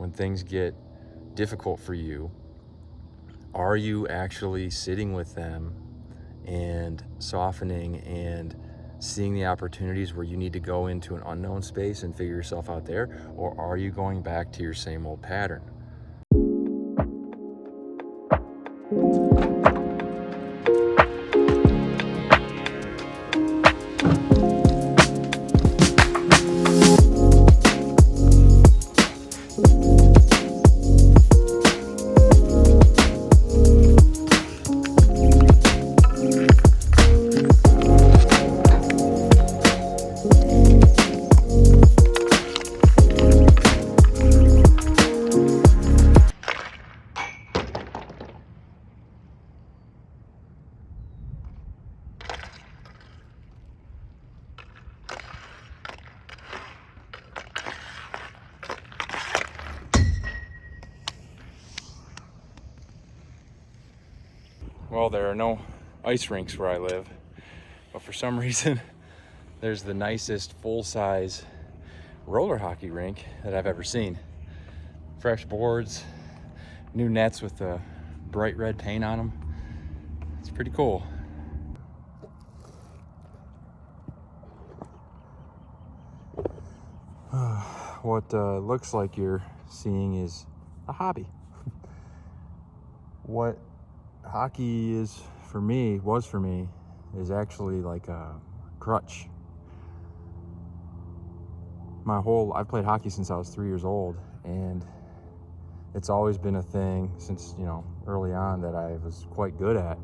when things get difficult for you, are you actually sitting with them and softening and seeing the opportunities where you need to go into an unknown space and figure yourself out there? Or are you going back to your same old pattern? Well, there are no ice rinks where I live, but for some reason, there's the nicest full-size roller hockey rink that I've ever seen. Fresh boards, new nets with the bright red paint on them. It's pretty cool. What looks like you're seeing is a hobby. What hockey was for me, is actually like a crutch. I've played hockey since I was 3 years old, and it's always been a thing since, early on that I was quite good at.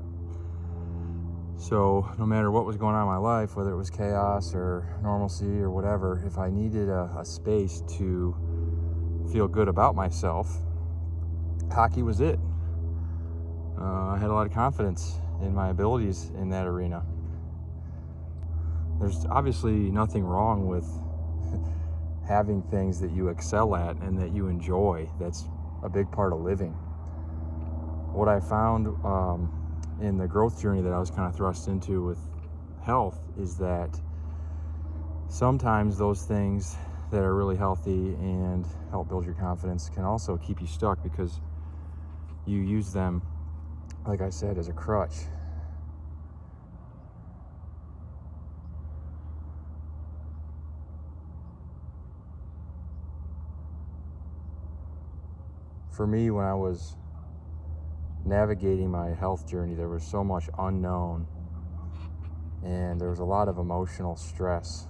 So no matter what was going on in my life, whether it was chaos or normalcy or whatever, if I needed a space to feel good about myself, hockey was it. I had a lot of confidence in my abilities in that arena. There's obviously nothing wrong with having things that you excel at and that you enjoy. That's a big part of living. What I found in the growth journey that I was kind of thrust into with health is that sometimes those things that are really healthy and help build your confidence can also keep you stuck because you use them, like I said, as a crutch. For me, when I was navigating my health journey, there was so much unknown, and there was a lot of emotional stress.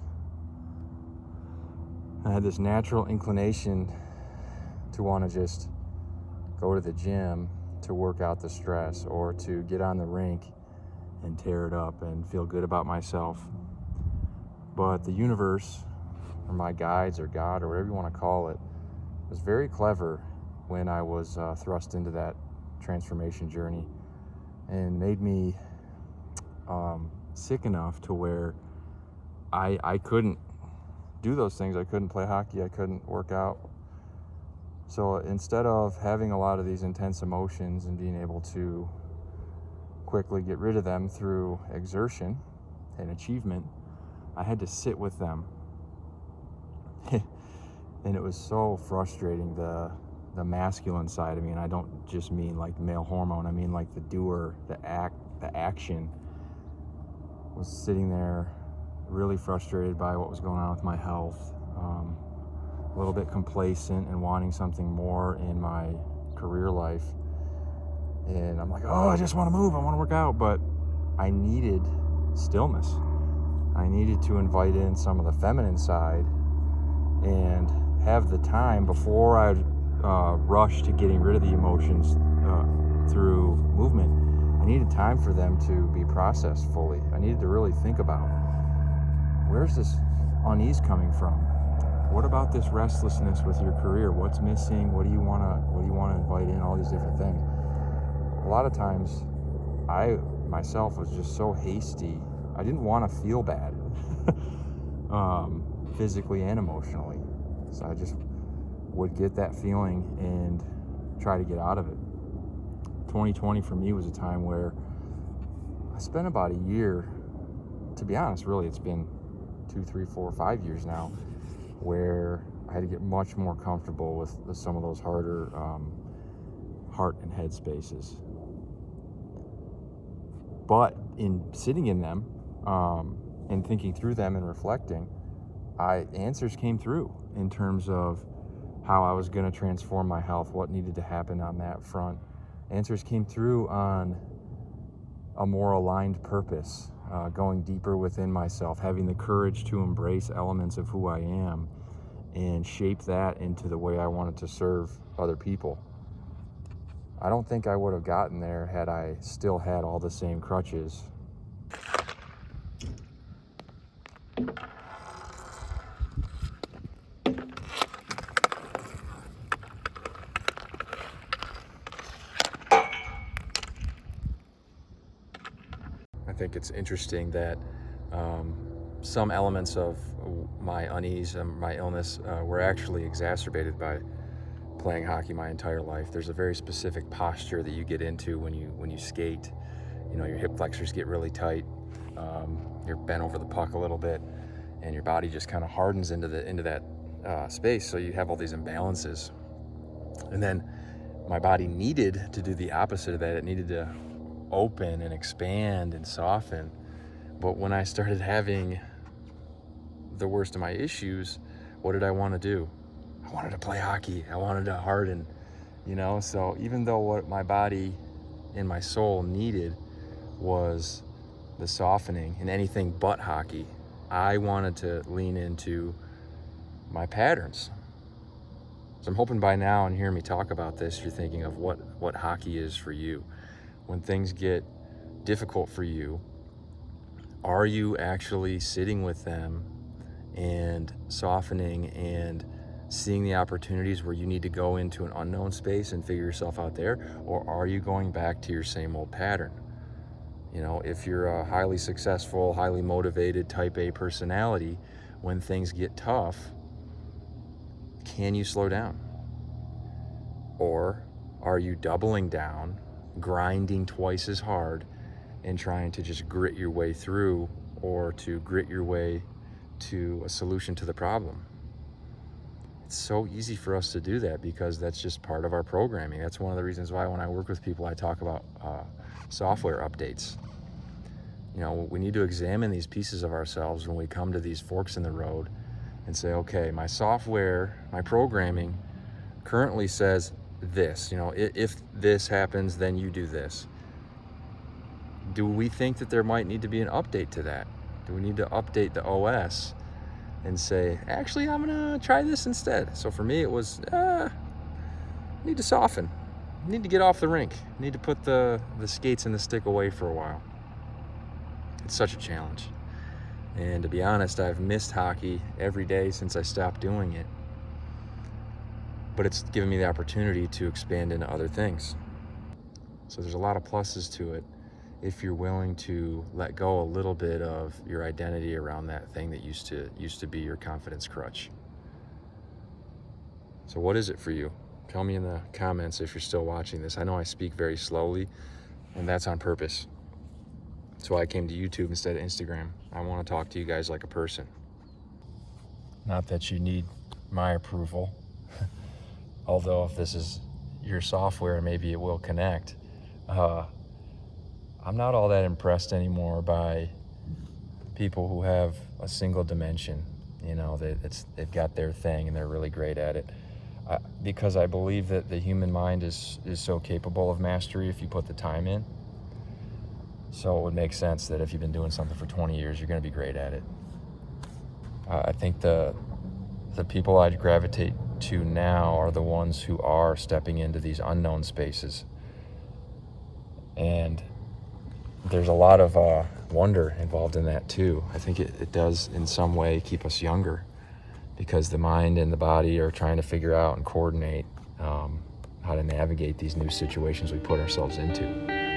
I had this natural inclination to want to just go to the gym to work out the stress, or to get on the rink and tear it up and feel good about myself. But the universe, or my guides, or God, or whatever you want to call it, was very clever when I was thrust into that transformation journey, and made me sick enough to where I couldn't do those things. I couldn't play hockey, I couldn't work out. So instead of having a lot of these intense emotions and being able to quickly get rid of them through exertion and achievement, I had to sit with them. And it was so frustrating, the masculine side of me, and I don't just mean like male hormone, I mean like the doer, the action, was sitting there really frustrated by what was going on with my health, a little bit complacent and wanting something more in my career life. And I'm like, I just want to move, I want to work out, but I needed stillness. I needed to invite in some of the feminine side and have the time before I rush to getting rid of the emotions through movement. I needed time for them to be processed fully. I needed to really think about, where's this unease coming from? What about this restlessness with your career? What's missing? What do you want to invite in? All these different things. A lot of times, I myself was just so hasty. I didn't want to feel bad, physically and emotionally. So I just would get that feeling and try to get out of it. 2020 for me was a time where I spent about a year, to be honest, really it's been 2, 3, 4, 5 years now, where I had to get much more comfortable with some of those harder heart and head spaces. But in sitting in them and thinking through them and reflecting, answers came through in terms of how I was going to transform my health, what needed to happen on that front. Answers came through on a more aligned purpose, going deeper within myself, having the courage to embrace elements of who I am and shape that into the way I wanted to serve other people. I don't think I would have gotten there had I still had all the same crutches. I think it's interesting that some elements of my unease and my illness were actually exacerbated by playing hockey my entire life. There's a very specific posture that you get into when you skate. You know, your hip flexors get really tight. You're bent over the puck a little bit, and your body just kind of hardens into that space. So you have all these imbalances. And then my body needed to do the opposite of that. It needed to open and expand and soften. But when I started having the worst of my issues, what did I want to do? I wanted to play hockey. I wanted to harden, you know? So even though what my body and my soul needed was the softening and anything but hockey, I wanted to lean into my patterns. So I'm hoping by now, and hearing me talk about this, you're thinking of what hockey is for you. When things get difficult for you, are you actually sitting with them and softening and seeing the opportunities where you need to go into an unknown space and figure yourself out there? Or are you going back to your same old pattern? You know, if you're a highly successful, highly motivated type A personality, when things get tough, can you slow down? Or are you doubling down, grinding twice as hard, and trying to just grit your way through, or to grit your way to a solution to the problem? It's so easy for us to do that because that's just part of our programming. That's one of the reasons why when I work with people, I talk about software updates. You know, we need to examine these pieces of ourselves when we come to these forks in the road and say, okay, my software, my programming currently says this, you know, if this happens, then you do this. Do we think that there might need to be an update to that? Do we need to update the OS and say, actually, I'm gonna try this instead? So for me, it was, need to soften, need to get off the rink, need to put the skates and the stick away for a while. It's such a challenge. And to be honest, I've missed hockey every day since I stopped doing it. But it's given me the opportunity to expand into other things. So there's a lot of pluses to it if you're willing to let go a little bit of your identity around that thing that used to be your confidence crutch. So what is it for you? Tell me in the comments if you're still watching this. I know I speak very slowly, and that's on purpose. That's why I came to YouTube instead of Instagram. I want to talk to you guys like a person. Not that you need my approval. Although if this is your software, maybe it will connect. I'm not all that impressed anymore by people who have a single dimension. You know, they've got their thing and they're really great at it. Because I believe that the human mind is so capable of mastery if you put the time in. So it would make sense that if you've been doing something for 20 years, you're going to be great at it. I think the people I gravitate to now are the ones who are stepping into these unknown spaces. And there's a lot of wonder involved in that too. I think it does in some way keep us younger because the mind and the body are trying to figure out and coordinate how to navigate these new situations we put ourselves into.